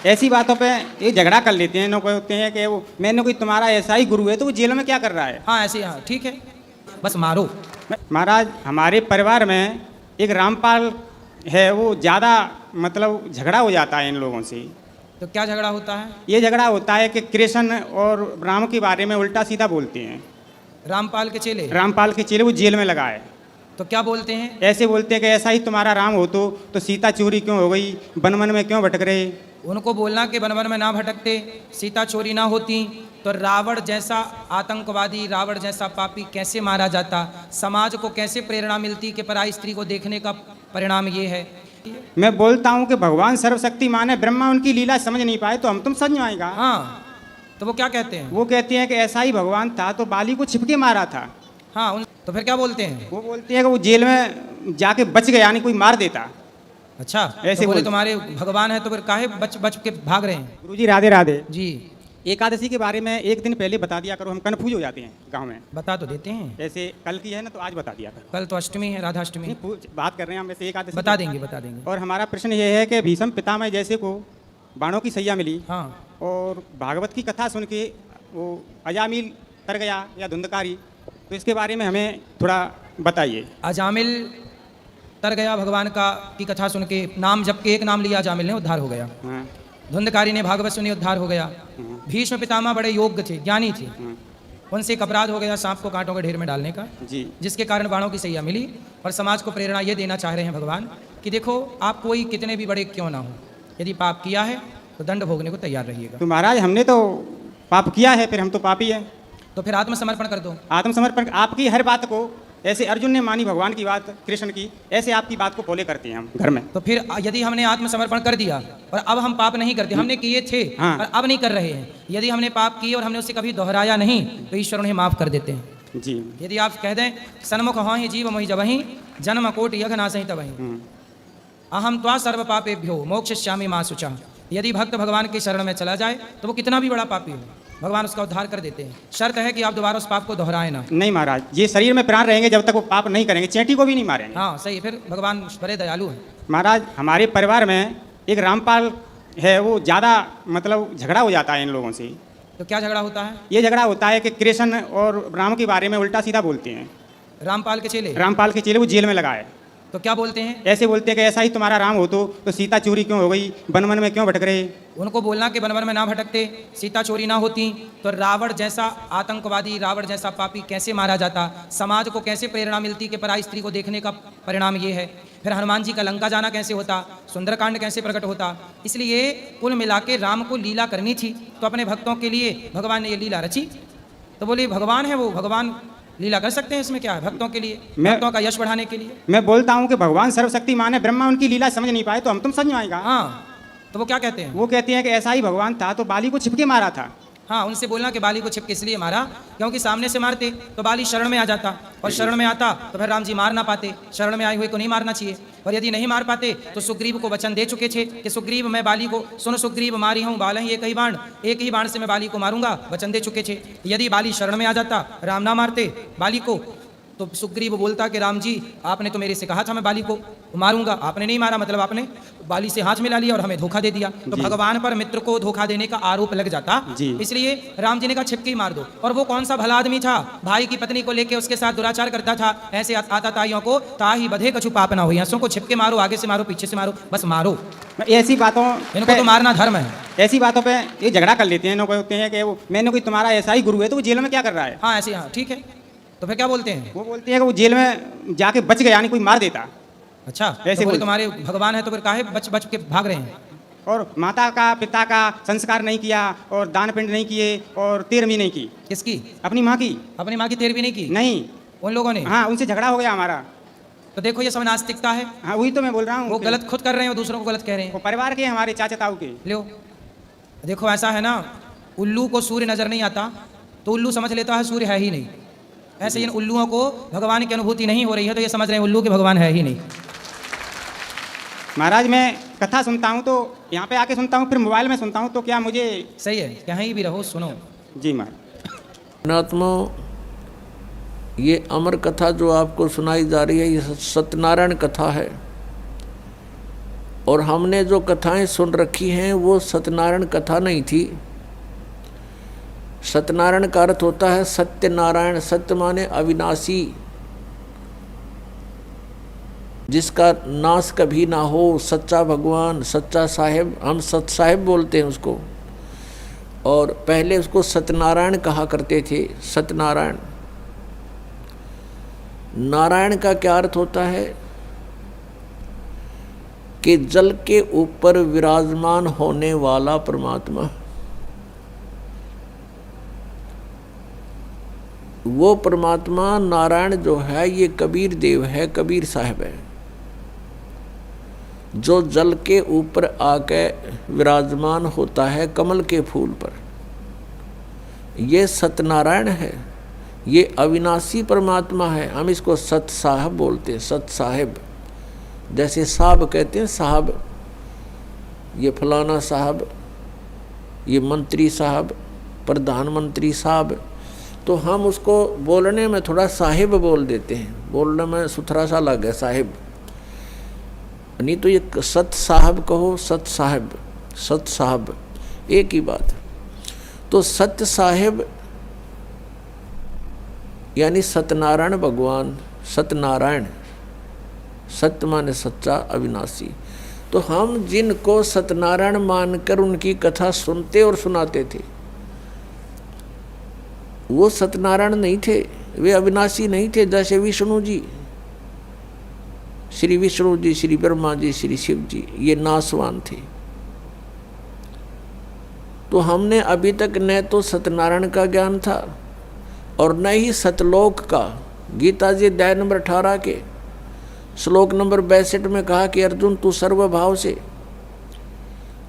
ऐसी बातों पे ये झगड़ा कर लेते हैं, लोग होते हैं कि वो मैंने कोई तुम्हारा ऐसा ही गुरु है तो वो जेल में क्या कर रहा है। हाँ ऐसे, हाँ ठीक है, बस मारो। महाराज हमारे परिवार में एक रामपाल है, वो ज़्यादा मतलब झगड़ा हो जाता है इन लोगों से। तो क्या झगड़ा होता है? ये झगड़ा होता है कि कृष्ण और राम के बारे में उल्टा सीधा बोलते हैं। रामपाल के चेले? रामपाल के चेले वो जेल में लगा है। तो क्या बोलते हैं? ऐसे बोलते हैं कि ऐसा ही तुम्हारा राम हो तो सीता चोरी क्यों हो गई, वन वन में क्यों भटक रहे। उनको बोलना कि वन वन में ना भटकते, सीता चोरी ना होती तो रावण जैसा आतंकवादी, रावण जैसा पापी कैसे मारा जाता, समाज को कैसे प्रेरणा मिलती कि पराई स्त्री को देखने का परिणाम ये है। मैं बोलता हूँ कि भगवान सर्वशक्तिमान है, ब्रह्मा उनकी लीला समझ नहीं पाए तो हम तुम समझ आएगा। हाँ तो वो क्या कहते हैं? वो कहते हैं कि ऐसा ही भगवान था तो बाली को छिपके मारा था। हाँ तो फिर क्या बोलते हैं? वो बोलते हैं कि वो जेल में जाके बच गया, यानी कोई मार देता। अच्छा ऐसे तो बोले बोलते। तुम्हारे भगवान है तो फिर काहे बच बच के भाग रहे हैं? गुरुजी राधे राधे। जी एकादशी के बारे में एक दिन पहले बता दिया करो, हम कन्फ्यूज हो जाते हैं गांव में। बता तो देते हैं, जैसे कल की है ना तो आज बता दिया करो। कल तो अष्टमी है, राधाष्टमी। नहीं, बात कर रहे हैं हम वैसे एकादशी बता की। देंगे बता देंगे। और हमारा प्रश्न ये है कि भीष्म पितामह जैसे को बाणों की सैया मिली, हाँ और भागवत की कथा सुन के वो अजामिल तर गया या धुंधकारी, तो इसके बारे में हमें थोड़ा बताइए। अजामिल तर गया भगवान का की कथा सुन के, नाम जब के एक नाम लिया अजामिल ने, उद्धार हो गया। हाँ, धुंधकारी ने भागवत सुनी, उद्धार हो गया। भीष्म पितामह बड़े योग्य थे, ज्ञानी थे, उनसे एक अपराध हो गया सांप को कांटों के ढेर में डालने का, जी जिसके कारण बाणों की सैया मिली। और समाज को प्रेरणा ये देना चाह रहे हैं भगवान कि देखो आप कोई कितने भी बड़े क्यों ना हो, यदि पाप किया है तो दंड भोगने को तैयार रहिएगा। तो महाराज हमने तो पाप किया है, फिर हम तो पापी हैं। तो फिर आत्मसमर्पण कर दो। आत्मसमर्पण, आपकी हर बात को ऐसे अर्जुन ने मानी भगवान की बात, कृष्ण की, ऐसे आपकी बात को फॉलो करते हैं हम घर में। तो फिर यदि हमने आत्मसमर्पण कर दिया और अब हम पाप नहीं करते, हमने किए थे हाँ। और अब नहीं कर रहे हैं, यदि हमने पाप किए और हमने उसे कभी दोहराया नहीं तो ईश्वर उन्हें माफ कर देते हैं। जी। यदि आप कह दें सन्मुख हाँ ही जीव मोहि जबहि जन्म कोटि यज्ञ नासहि तबहि अहम त्वा सर्व पापेभ्यो मोक्षयिष्यामि मा शुचः, यदि भक्त भगवान की शरण में चला जाए तो वो कितना भी बड़ा पापी हो, भगवान उसका उद्धार कर देते हैं। शर्त है कि आप दोबारा उस पाप को दोहराए ना। नहीं महाराज, ये शरीर में प्राण रहेंगे जब तक वो पाप नहीं करेंगे, चेंटी को भी नहीं मारेंगे। हाँ सही, फिर भगवान बड़े दयालु हैं। महाराज हमारे परिवार में एक रामपाल है, वो ज़्यादा मतलब झगड़ा हो जाता है इन लोगों से। तो क्या झगड़ा होता है? ये झगड़ा होता है कि कृष्ण और राम के बारे में उल्टा सीधा बोलते हैं। रामपाल के चेले? रामपाल के चेले वो जेल में लगा है। तो क्या बोलते हैं? ऐसे बोलते हैं कि ऐसा ही तुम्हारा राम हो तो सीता चोरी क्यों हो गई, वन वन में क्यों भटक रहे। उनको बोलना कि वन वन में ना भटकते, सीता चोरी ना होती तो रावण जैसा आतंकवादी, रावण जैसा पापी कैसे मारा जाता, समाज को कैसे प्रेरणा मिलती कि पराई स्त्री को देखने का परिणाम ये है। फिर हनुमान जी का लंका जाना कैसे होता, सुंदरकांड कैसे प्रकट होता। इसलिए कुल मिला के राम को लीला करनी थी तो अपने भक्तों के लिए भगवान ने ये लीला रची। तो बोले भगवान है वो, भगवान लीला कर सकते हैं, इसमें क्या है, भक्तों के लिए, भक्तों का यश बढ़ाने के लिए। मैं बोलता हूँ कि भगवान सर्वशक्तिमान है, ब्रह्मा उनकी लीला समझ नहीं पाए तो हम तुम समझ आएगा। हाँ तो वो क्या कहते हैं? वो कहते हैं कि ऐसा ही भगवान था तो बाली को छिपके मारा था। हाँ उनसे बोलना कि बाली को छिपके इसलिए मारा क्योंकि सामने से मारते तो बाली शरण में आ जाता, और शरण में आता तो फिर राम जी मार ना पाते। शरण में आए हुए को नहीं मारना चाहिए, और यदि नहीं मार पाते तो सुग्रीव को वचन दे चुके थे कि सुग्रीव मैं बाली को, सुन सुग्रीव मारी हूँ बाल ही एक ही बाण से मैं बाली को मारूंगा, वचन दे चुके थे। यदि बाली शरण में आ जाता, राम ना मारते बाली को, तो सुग्रीव बोलता कि राम जी आपने तो मेरे से कहा था मैं बाली को मारूंगा, आपने नहीं मारा, मतलब आपने बाली से हाथ मिला लिया और हमें धोखा दे दिया। तो भगवान पर मित्र को धोखा देने का आरोप लग जाता। इसलिए राम जी ने कहा छिपके ही मार दो। और वो कौन सा भला आदमी था, भाई की पत्नी को लेकर उसके साथ दुराचार करता था, ऐसे आता ताइयों को ताही बधे कछु पाप ना हुई। हंसों को छिपके मारो, आगे से मारो, पीछे से मारो, बस मारो। ऐसी बातों इनको तो मारना धर्म है। ऐसी बातों पे ये झगड़ा कर लेते हैं, लोग होते हैं कि वो मैंने कोई तुम्हारा ऐसा ही गुरु है तो वो जेल में क्या कर रहा है। हाँ ऐसे, हाँ ठीक है। तो फिर क्या बोलते हैं? वो बोलते हैं कि वो जेल में जाके बच गया, यानी कोई मार देता। अच्छा ऐसे तो बोले बोल- तुम्हारे भगवान है तो फिर काहे बच बच के भाग रहे हैं? और माता का पिता का संस्कार नहीं किया, और दान पिंड नहीं किए, और तेरहवीं नहीं की। किसकी? अपनी माँ की। अपनी माँ की 13वीं नहीं की? नहीं, उन लोगों ने? हाँ उनसे झगड़ा हो गया हमारा। तो देखो ये सब नास्तिकता है। हाँ वही तो मैं बोल रहा हूँ। वो गलत खुद कर रहे हैं और दूसरों को गलत कह रहे हैं। वो परिवार के हमारे चाचा ताऊ के। लो देखो ऐसा है ना, उल्लू को सूर्य नजर नहीं आता तो उल्लू समझ लेता है सूर्य है ही नहीं। ऐसे इन उल्लुओं को भगवान की अनुभूति नहीं हो रही है तो ये समझ रहे हैं उल्लू के भगवान है ही नहीं। महाराज मैं कथा सुनता हूँ तो यहाँ पे आके सुनता हूँ, फिर मोबाइल में सुनता हूँ, तो क्या मुझे सही है, कहीं भी रहो सुनो। जी महाराज। आत्मा ये अमर कथा जो आपको सुनाई जा रही है ये सत्यनारायण कथा है। और हमने जो कथाएं सुन रखी हैं वो सत्यनारायण कथा नहीं थी। सत्यनारायण का अर्थ होता है सत्यनारायण। सत्य माने अविनाशी, जिसका नाश कभी ना हो, सच्चा भगवान, सच्चा साहिब। हम सत साहिब बोलते हैं उसको, और पहले उसको सत्यनारायण कहा करते थे। सत्यनारायण। नारायण का क्या अर्थ होता है कि जल के ऊपर विराजमान होने वाला परमात्मा। वो परमात्मा नारायण जो है ये कबीर देव है, कबीर साहब है, जो जल के ऊपर आके विराजमान होता है कमल के फूल पर। ये सत्यनारायण है, ये अविनाशी परमात्मा है। हम इसको सत साहब बोलते हैं, सत साहिब। जैसे साहब कहते हैं, साहब, ये फलाना साहब, ये मंत्री साहब, प्रधानमंत्री साहब, तो हम उसको बोलने में थोड़ा साहिब बोल देते हैं, बोलने में सुथरा सा लगे साहिब। नहीं तो ये सत साहब कहो, सत साहिब, सत साहब एक ही बात। तो सत्य साहिब यानी सत्यनारायण भगवान। सत्यनारायण, सत्य माने सच्चा, अविनाशी। तो हम जिनको सत्यनारायण मानकर उनकी कथा सुनते और सुनाते थे, वो सत्यनारायण नहीं थे, वे अविनाशी नहीं थे। जैसे विष्णु जी, श्री विष्णु जी, श्री ब्रह्मा जी, श्री शिव जी, ये नासवान थे। तो हमने अभी तक न तो सत्यनारायण का ज्ञान था और न ही सतलोक का। गीता जी अध्याय नंबर 18 के श्लोक नंबर 62 में कहा कि अर्जुन तू सर्वभाव से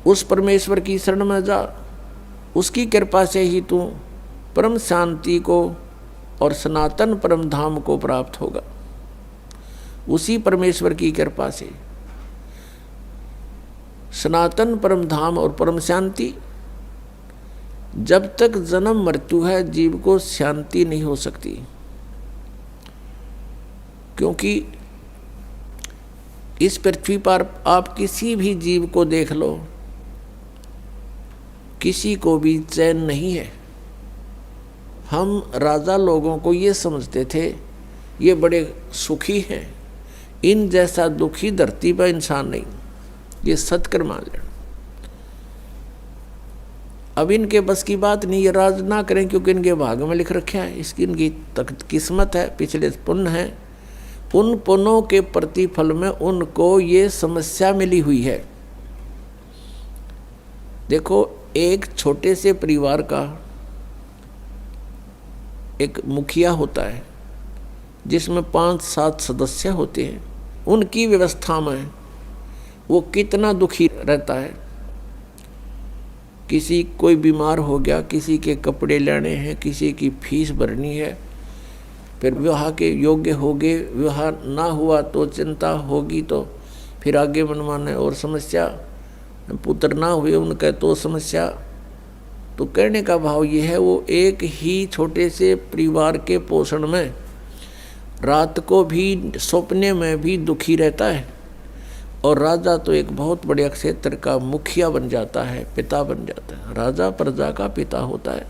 उस परमेश्वर की शरण में जा, उसकी कृपा से ही तू परम शांति को और सनातन परम धाम को प्राप्त होगा। उसी परमेश्वर की कृपा से सनातन परम धाम और परम शांति। जब तक जन्म मृत्यु है जीव को शांति नहीं हो सकती, क्योंकि इस पृथ्वी पर आप किसी भी जीव को देख लो, किसी को भी चैन नहीं है। हम राजा लोगों को ये समझते थे ये बड़े सुखी हैं, इन जैसा दुखी धरती पर इंसान नहीं। ये सत्कर मान लेना। अब इनके बस की बात नहीं, ये राज ना करें क्योंकि इनके भाग में लिख रखा है, इसकी इनकी किस्मत है, पिछले पुण्य है। उन पुण्यों के प्रतिफल में उनको ये समस्या मिली हुई है। देखो, एक छोटे से परिवार का एक मुखिया होता है जिसमें 5-7 सदस्य होते हैं। उनकी व्यवस्था में वो कितना दुखी रहता है। किसी कोई बीमार हो गया, किसी के कपड़े लेने हैं, किसी की फीस भरनी है, फिर विवाह के योग्य हो गए, विवाह ना हुआ तो चिंता होगी, तो फिर आगे मनमाने और समस्या, पुत्र ना हुए उनका तो समस्या। तो कहने का भाव ये है, वो एक ही छोटे से परिवार के पोषण में रात को भी सपने में भी दुखी रहता है। और राजा तो एक बहुत बड़े क्षेत्र का मुखिया बन जाता है, पिता बन जाता है। राजा प्रजा का पिता होता है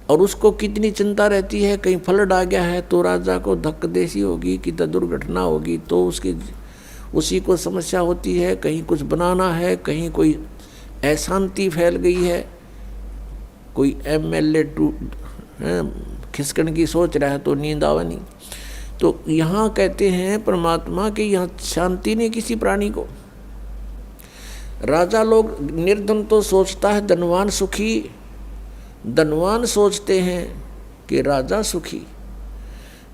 और उसको कितनी चिंता रहती है, कहीं फ्लड आ गया है तो राजा को धक्कदेसी होगी, कि दुर्घटना होगी तो उसी को समस्या होती है। कहीं कुछ बनाना है, कहीं कोई अशांति फैल गई है, कोई MLA खिसकन की सोच रहा है तो नींद आवा नहीं। तो यहाँ कहते हैं परमात्मा कि यहाँ शांति नहीं किसी प्राणी को। राजा लोग, निर्धन तो सोचता है धनवान सुखी, धनवान सोचते हैं कि राजा सुखी।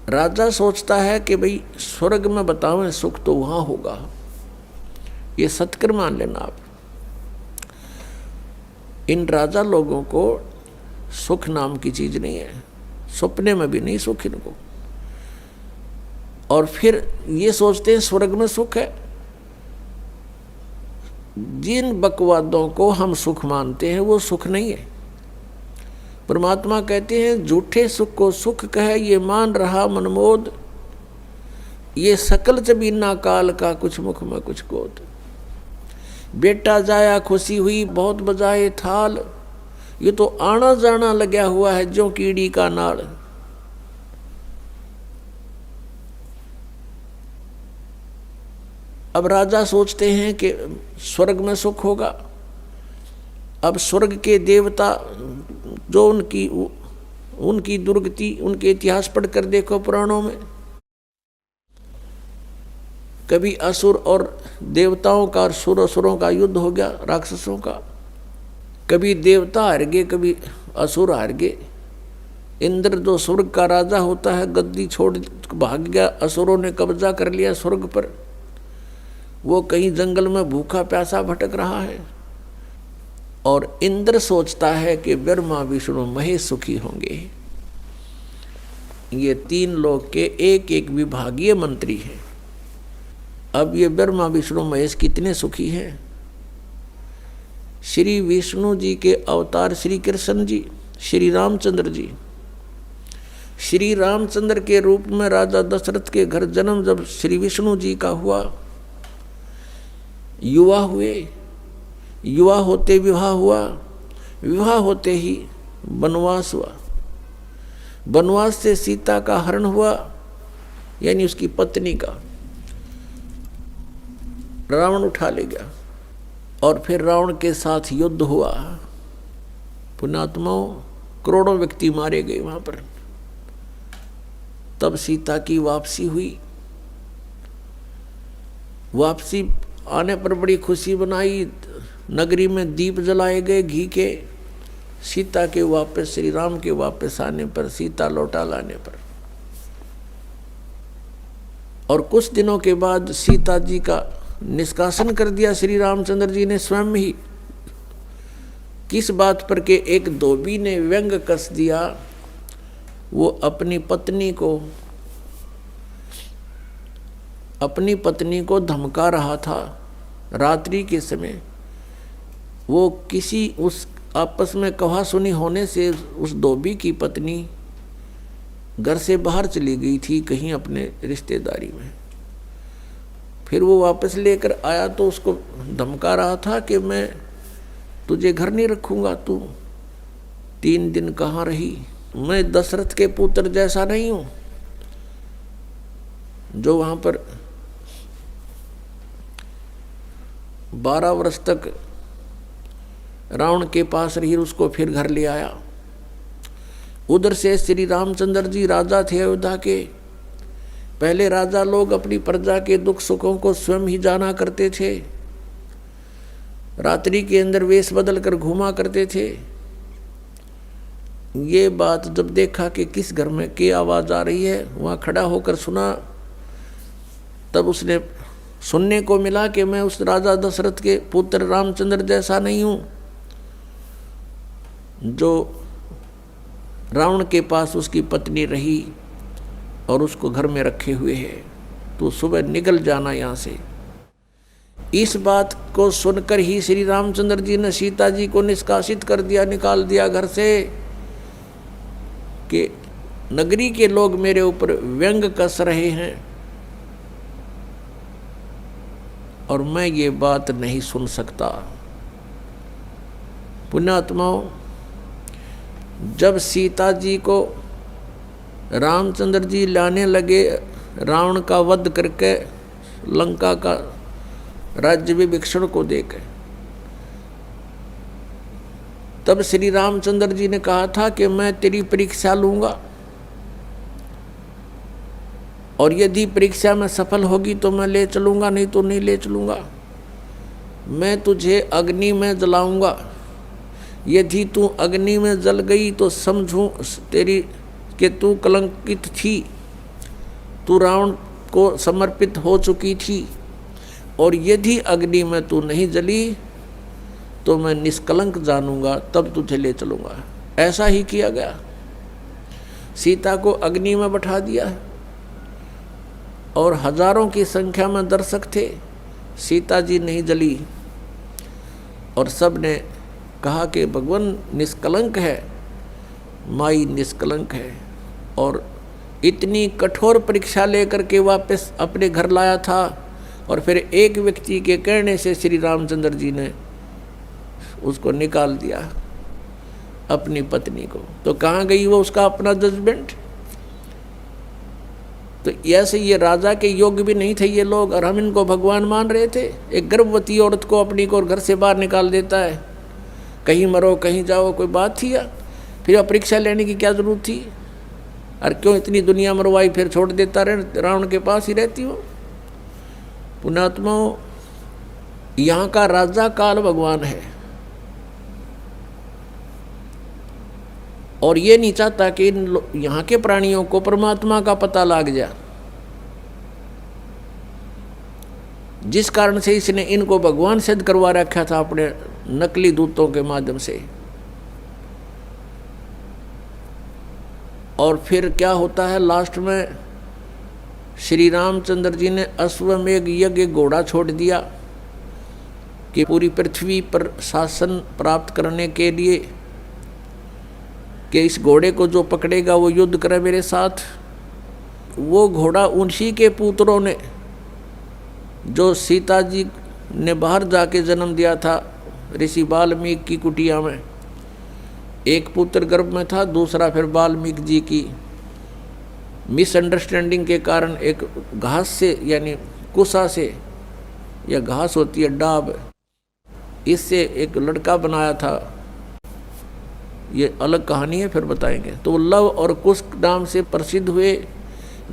राजा सोचता है कि भाई स्वर्ग में बतावें सुख तो वहाँ होगा। ये सत्कर मान लेना आप। इन राजा लोगों को सुख नाम की चीज नहीं है, सपने में भी नहीं सुख इनको। और फिर ये सोचते हैं स्वर्ग में सुख है। जिन बकवादों को हम सुख मानते हैं वो सुख नहीं है। परमात्मा कहते हैं झूठे सुख को सुख कहे, ये मान रहा मनमोद, ये सकल जबीना काल का कुछ मुख में कुछ गोद। बेटा जाया खुशी हुई बहुत बजाए थाल, ये तो आना जाना लगा हुआ है जो कीड़ी का नाल। अब राजा सोचते हैं कि स्वर्ग में सुख होगा। अब स्वर्ग के देवता जो उनकी दुर्गति, उनके इतिहास पढ़कर देखो पुराणों में, कभी असुर और देवताओं का और सुरों का युद्ध हो गया, राक्षसों का। कभी देवता हार गए, कभी असुर हार गए। इंद्र जो स्वर्ग का राजा होता है, गद्दी छोड़ भाग गया, असुरों ने कब्जा कर लिया स्वर्ग पर। वो कहीं जंगल में भूखा प्यासा भटक रहा है और इंद्र सोचता है कि ब्रह्मा विष्णु महेश सुखी होंगे। ये तीन लोक के एक एक विभागीय मंत्री हैं। अब ये ब्रह्मा विष्णु महेश कितने सुखी हैं। श्री विष्णु जी के अवतार श्री कृष्ण जी, श्री रामचंद्र जी, श्री रामचंद्र के रूप में राजा दशरथ के घर जन्म जब श्री विष्णु जी का हुआ, युवा हुए, युवा होते विवाह हुआ, विवाह होते ही वनवास हुआ, वनवास से सीता का हरण हुआ, यानी उसकी पत्नी का रावण उठा ले गया और फिर रावण के साथ युद्ध हुआ। पुण्यात्माओं, करोड़ों व्यक्ति मारे गए वहां पर। तब सीता की वापसी हुई। वापसी आने पर बड़ी खुशी बनाई, नगरी में दीप जलाए गए घी के। सीता के वापस, श्री राम के वापस आने पर, सीता लौटा लाने पर, और कुछ दिनों के बाद सीता जी का निष्कासन कर दिया श्री रामचंद्र जी ने स्वयं ही। किस बात पर के एक धोबी ने व्यंग कस दिया। वो अपनी पत्नी को धमका रहा था रात्रि के समय। वो किसी उस आपस में कहा सुनी होने से उस धोबी की पत्नी घर से बाहर चली गई थी कहीं अपने रिश्तेदारी में। फिर वो वापस लेकर आया तो उसको धमका रहा था कि मैं तुझे घर नहीं रखूंगा, तू 3 दिन कहाँ रही। मैं दशरथ के पुत्र जैसा नहीं हूं जो वहां पर 12 वर्ष तक रावण के पास रही, उसको फिर घर ले आया। उधर से श्री रामचंद्र जी राजा थे अयोध्या के। पहले राजा लोग अपनी प्रजा के दुख सुखों को स्वयं ही जाना करते थे। रात्रि के अंदर वेश बदल कर घूमा करते थे। ये बात जब देखा कि किस घर में की आवाज़ आ रही है, वहाँ खड़ा होकर सुना, तब उसने सुनने को मिला कि मैं उस राजा दशरथ के पुत्र रामचंद्र जैसा नहीं हूँ जो रावण के पास उसकी पत्नी रही और उसको घर में रखे हुए है। तो सुबह निकल जाना यहाँ से। इस बात को सुनकर ही श्री रामचंद्र जी ने सीता जी को निष्कासित कर दिया, निकाल दिया घर से कि नगरी के लोग मेरे ऊपर व्यंग कस रहे हैं और मैं ये बात नहीं सुन सकता। पुण्यात्माओं, जब सीता जी को रामचंद्र जी लाने लगे, रावण का वध करके लंका का राज्य विभीषण को देकर, तब श्री रामचंद्र जी ने कहा था कि मैं तेरी परीक्षा लूंगा और यदि परीक्षा में सफल होगी तो मैं ले चलूंगा, नहीं तो नहीं ले चलूंगा। मैं तुझे अग्नि में जलाऊंगा, यदि तू अग्नि में जल गई तो समझूं तेरी कि तू कलंकित थी, तू रावण को समर्पित हो चुकी थी, और यदि अग्नि में तू नहीं जली तो मैं निष्कलंक जानूंगा, तब तुझे ले चलूंगा। ऐसा ही किया गया। सीता को अग्नि में बैठा दिया और हजारों की संख्या में दर्शक थे। सीता जी नहीं जली और सब ने कहा कि भगवान निष्कलंक है, माई निष्कलंक है। और इतनी कठोर परीक्षा लेकर के वापस अपने घर लाया था और फिर एक व्यक्ति के कहने से श्री रामचंद्र जी ने उसको निकाल दिया, अपनी पत्नी को। तो कहाँ गई वो उसका अपना जजमेंट? तो ऐसे ये राजा के योग्य भी नहीं थे ये लोग, और हम इनको भगवान मान रहे थे। एक गर्भवती औरत को अपनी को घर से बाहर निकाल देता है, कहीं मरो कहीं जाओ, कोई बात थी? या फिर परीक्षा लेने की क्या जरूरत थी? और क्यों इतनी दुनिया मरवाई, फिर छोड़ देता रहे, रावण के पास ही रहती हो। पुण्यात्माओं, यहाँ का राजा काल भगवान है, और ये नहीं चाहता कि यहाँ के प्राणियों को परमात्मा का पता लग जाए, जिस कारण से इसने इनको भगवान सिद्ध करवा रखा था अपने नकली दूतों के माध्यम से। और फिर क्या होता है लास्ट में, श्री रामचंद्र जी ने अश्वमेघ यज्ञ घोड़ा छोड़ दिया कि पूरी पृथ्वी पर शासन प्राप्त करने के लिए कि इस घोड़े को जो पकड़ेगा वो युद्ध करे मेरे साथ। वो घोड़ा उन्हीं के पुत्रों ने, जो सीता जी ने बाहर जाके जन्म दिया था ऋषि वाल्मीकि की कुटिया में, एक पुत्र गर्भ में था, दूसरा फिर वाल्मीकि जी की मिसअंडरस्टैंडिंग के कारण एक घास से, यानी कुसा से, या घास होती है डाब, इससे एक लड़का बनाया था। ये अलग कहानी है, फिर बताएंगे। तो लव और कुश नाम से प्रसिद्ध हुए।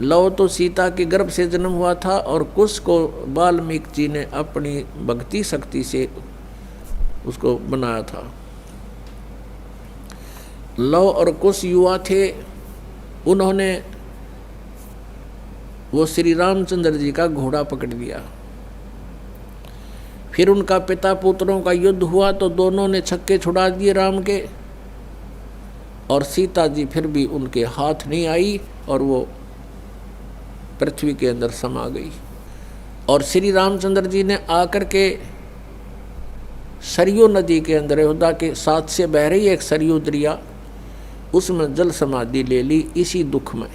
लव तो सीता के गर्भ से जन्म हुआ था, और कुश को वाल्मीकि जी ने अपनी भक्ति शक्ति से उसको बनाया था। लव और कुश युवा थे, उन्होंने वो श्री रामचंद्र जी का घोड़ा पकड़ लिया। फिर उनका पिता पुत्रों का युद्ध हुआ तो दोनों ने छक्के छुड़ा दिए राम के, और सीता जी फिर भी उनके हाथ नहीं आई, और वो पृथ्वी के अंदर समा गई। और श्री रामचंद्र जी ने आकर के सरयू नदी के अंदर, अयोध्या के साथ से बह रही एक सरयू दरिया, उसमें जल समाधि ले ली इसी दुख में।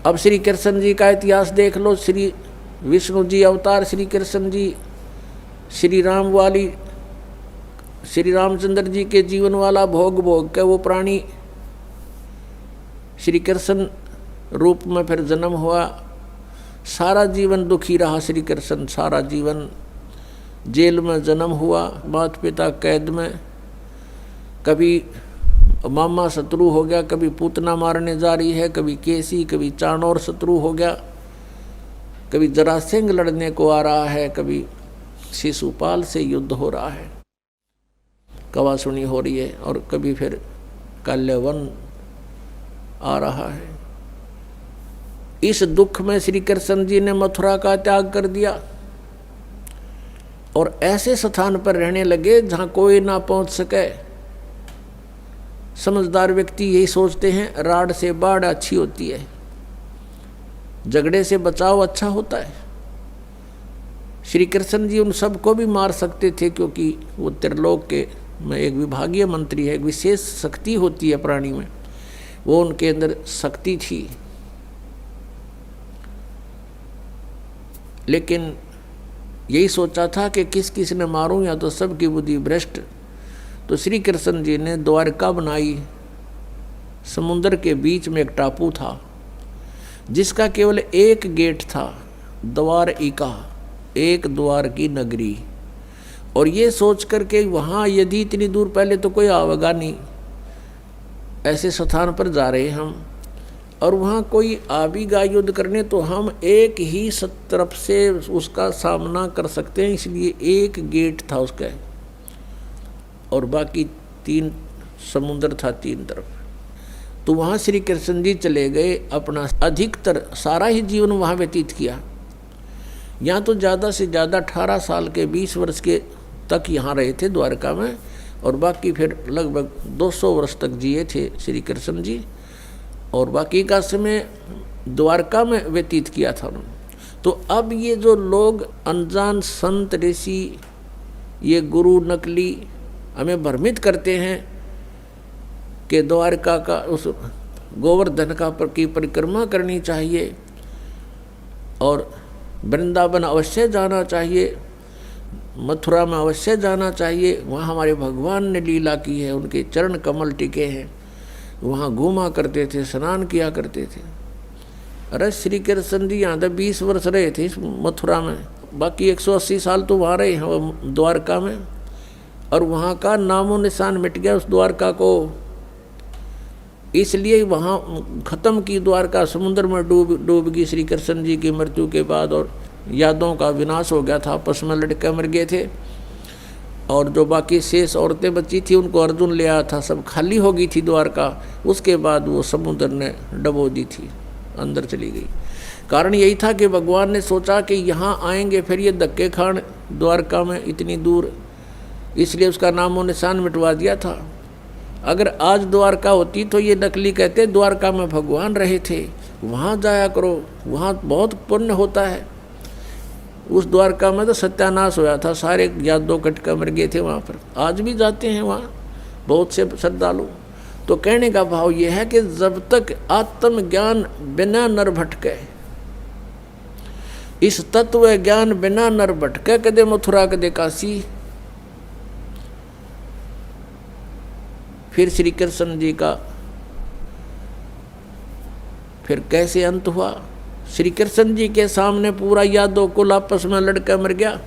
अब श्री कृष्ण जी का इतिहास देख लो। श्री विष्णु जी अवतार, श्री कृष्ण जी श्री राम वाली, श्री रामचंद्र जी के जीवन वाला भोग भोग के वो प्राणी श्री कृष्ण रूप में फिर जन्म हुआ। सारा जीवन दुखी रहा श्री कृष्ण, सारा जीवन जेल में जन्म हुआ, माता पिता कैद में, कभी मामा शत्रु हो गया, कभी पूतना मारने जा रही है, कभी केसी, कभी चाणोर शत्रु हो गया, कभी जरासिंह लड़ने को आ रहा है, कभी शिशुपाल से युद्ध हो रहा है, कवासुनी हो रही है, और कभी फिर कल्यवन आ रहा है। इस दुख में श्री कृष्ण जी ने मथुरा का त्याग कर दिया और ऐसे स्थान पर रहने लगे जहाँ कोई ना पहुँच सके। समझदार व्यक्ति यही सोचते हैं, राड से बाढ़ अच्छी होती है, झगड़े से बचाव अच्छा होता है। श्री कृष्ण जी उन सबको भी मार सकते थे, क्योंकि वो त्रिलोक के में एक विभागीय मंत्री है, एक विशेष शक्ति होती है प्राणी में, वो उनके अंदर शक्ति थी। लेकिन यही सोचा था कि किस किस ने मारूं, या तो सबकी बुद्धि भ्रष्ट। तो श्री कृष्ण जी ने द्वारका बनाई। समुद्र के बीच में एक टापू था जिसका केवल एक गेट था, द्वारिका, एक द्वार की नगरी। और ये सोच करके वहाँ यदि इतनी दूर, पहले तो कोई आवेगा नहीं, ऐसे स्थान पर जा रहे हम, और वहाँ कोई आ भी गा युद्ध करने तो हम एक ही तरफ से उसका सामना कर सकते हैं, इसलिए एक गेट था उसका, और बाकी 3 समुद्र था 3 तरफ। तो वहाँ श्री कृष्ण जी चले गए, अपना अधिकतर सारा ही जीवन वहाँ व्यतीत किया। यहाँ तो ज़्यादा से ज़्यादा 18 साल के 20 वर्ष के तक यहाँ रहे थे द्वारका में, और बाकी फिर लगभग 200 वर्ष तक जिए थे श्री कृष्ण जी, और बाकी का समय द्वारका में व्यतीत किया था उन्होंने। तो अब ये जो लोग अनजान संत ऋषि, ये गुरु नकली हमें भ्रमित करते हैं कि द्वारका का उस गोवर्धन का की परिक्रमा करनी चाहिए, और वृंदावन अवश्य जाना चाहिए, मथुरा में अवश्य जाना चाहिए। वहाँ हमारे भगवान ने लीला की है, उनके चरण कमल टिके हैं। वहाँ घूमा करते थे, स्नान किया करते थे। अरे श्री कृष्ण जी यहाँ तक 20 वर्ष रहे थे इस मथुरा में, बाकी 180 साल तो वहाँ रहे हैं द्वारका में, और वहाँ का नामो निशान मिट गया उस द्वारका को। इसलिए वहाँ ख़त्म की द्वारका, समुद्र में डूब गई श्री कृष्ण जी की मृत्यु के बाद, और यादों का विनाश हो गया था, आपस में लड़के मर गए थे। और जो बाकी शेष औरतें बची थी उनको अर्जुन ले आया था, सब खाली हो गई थी द्वारका। उसके बाद वो समुद्र ने डबो दी थी, अंदर चली गई। कारण यही था कि भगवान ने सोचा कि यहाँ आएंगे फिर ये धक्के खान द्वारका में इतनी दूर, इसलिए उसका नामो निशान मिटवा दिया था। अगर आज द्वारका होती तो ये नकली कहते द्वारका में भगवान रहे थे, वहाँ जाया करो, वहाँ बहुत पुण्य होता है। उस द्वारका में तो सत्यानाश होया था, सारे यादव कटका मर गए थे वहाँ पर। आज भी जाते हैं वहाँ बहुत से श्रद्धालु। तो कहने का भाव ये है कि जब तक आत्मज्ञान बिना नर भटके, इस तत्व ज्ञान बिना नर भटके, कदे मथुरा कदे काशी। फिर श्री कृष्ण जी का फिर कैसे अंत हुआ? श्री कृष्ण जी के सामने पूरा यादव कुल आपस में लड़का मर गया,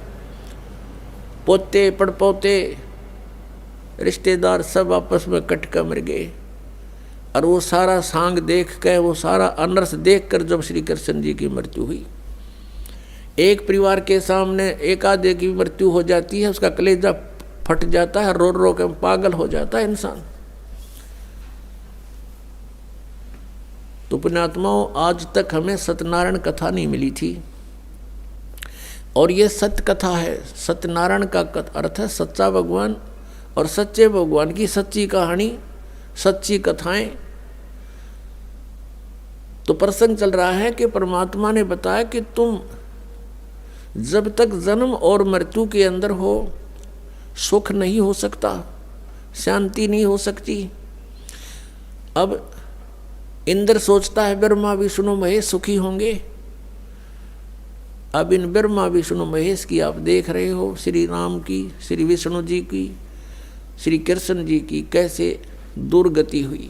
पोते पड़पोते रिश्तेदार सब आपस में कटका मर गए। और वो सारा सांग देख कर, वो सारा अनर्थ देख कर जब श्री कृष्ण जी की मृत्यु हुई, एक परिवार के सामने एक आधे की मृत्यु हो जाती है, उसका कलेजा फट जाता है, रो रो के पागल हो जाता है इंसान। तो पुण्यात्माओं, आज तक हमें सत्यनारायण कथा नहीं मिली थी, और ये सत्य कथा है। सत्यनारायण का अर्थ है सच्चा भगवान, और सच्चे भगवान की सच्ची कहानी, सच्ची कथाएं। तो प्रसंग चल रहा है कि परमात्मा ने बताया कि तुम जब तक जन्म और मृत्यु के अंदर हो, सुख नहीं हो सकता, शांति नहीं हो सकती। अब इंद्र सोचता है ब्रह्मा विष्णु महेश सुखी होंगे। अब इन ब्रह्मा विष्णु महेश की आप देख रहे हो, श्री राम की, श्री विष्णु जी की, श्री कृष्ण जी की कैसे दुर्गति हुई।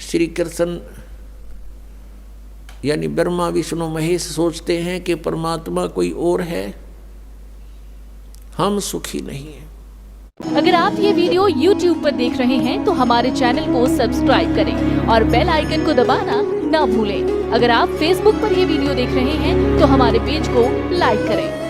श्री कृष्ण यानी ब्रह्मा विष्णु महेश सोचते हैं कि परमात्मा कोई और है, हम सुखी नहीं हैं। अगर आप ये वीडियो YouTube पर देख रहे हैं तो हमारे चैनल को सब्सक्राइब करें और बेल आइकन को दबाना ना भूलें। अगर आप Facebook पर ये वीडियो देख रहे हैं तो हमारे पेज को लाइक करें।